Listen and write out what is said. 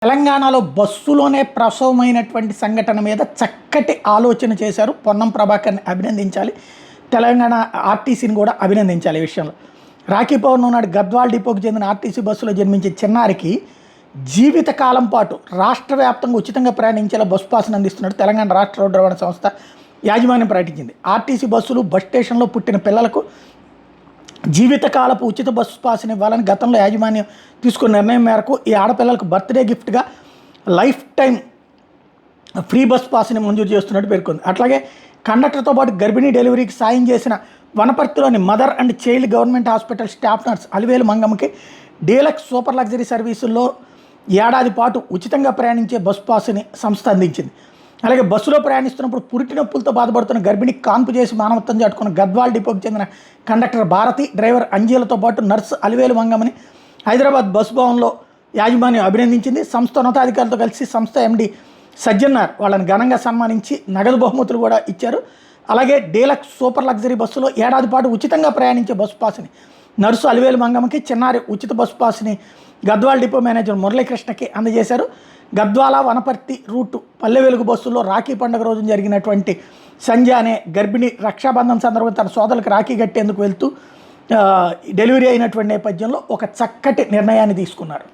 తెలంగాణలో బస్సులోనే ప్రసవమైనటువంటి సంఘటన మీద చక్కటి ఆలోచన చేశారు. పొన్నం ప్రభాకర్ని అభినందించాలి. తెలంగాణ ఆర్టీసీని కూడా అభినందించాలి. ఈ విషయంలో రాఖీ పౌర్ణమి నాడు గద్వాల్ డిపోకి చెందిన ఆర్టీసీ బస్సులో జన్మించే చిన్నారికి జీవితకాలం పాటు రాష్ట్ర వ్యాప్తంగా ఉచితంగా ప్రయాణించేలా బస్సు పాసును అందిస్తున్నాడు తెలంగాణ రాష్ట్ర రోడ్డు రవాణా సంస్థ యాజమాన్యం ప్రకటించింది. ఆర్టీసీ బస్సులు బస్ స్టేషన్లో పుట్టిన పిల్లలకు జీవితకాలపు ఉచిత బస్సు పాసుని ఇవ్వాలని గతంలో యాజమాన్యం తీసుకున్న నిర్ణయం మేరకు ఈ ఆడపిల్లలకు బర్త్డే గిఫ్ట్గా లైఫ్ టైం ఫ్రీ బస్ పాస్ని మంజూరు చేస్తున్నట్టు పేర్కొంది. అట్లాగే కండక్టర్తో పాటు గర్భిణీ డెలివరీకి సాయం చేసిన వనపర్తిలోని mother and child government hospital staff nurse Alivelu మంగమ్మకి డీలక్స్ సూపర్ లగ్జరీ సర్వీసుల్లో ఏడాది పాటు ఉచితంగా ప్రయాణించే బస్ పాస్ని సంస్థ అందించింది. అలాగే బస్సులో ప్రయాణిస్తున్నప్పుడు పురిటి నొప్పులతో బాధపడుతున్న గర్భిణికి కాన్పు చేసి మానవత్వం చాటుకున్న గద్వాల్ డిపోకి చెందిన కండక్టర్ భారతి, డ్రైవర్ అంజీలతో పాటు నర్సు అలివేలు మంగమ్మని హైదరాబాద్ బస్ భవన్లో యాజమాన్యం అభినందించింది. సంస్థ ఉన్నతాధికారులతో కలిసి సంస్థ ఎండి సజ్జన్నార్ వాళ్ళని ఘనంగా సన్మానించి నగదు బహుమతులు కూడా ఇచ్చారు. అలాగే డీలక్స్ సూపర్ లగ్జరీ బస్సులో ఏడాది పాటు ఉచితంగా ప్రయాణించే బస్సు పాస్ని నర్సు అలివేలు మంగమ్మకి, చిన్నారి ఉచిత బస్సు పాస్ని గద్వాల్ డిపో మేనేజర్ మురళీకృష్ణకి అందజేశారు. గద్వాల వనపర్తి రూటు పల్లె వెలుగు బస్సుల్లో రాఖీ పండుగ రోజున జరిగినటువంటి సంజయ్ అనే గర్భిణి రక్షాబంధన్ సందర్భంగా తన సోదరులకు రాఖీ కట్టేందుకు వెళ్తూ డెలివరీ అయినటువంటి నేపథ్యంలో ఒక చక్కటి నిర్ణయాన్ని తీసుకున్నారు.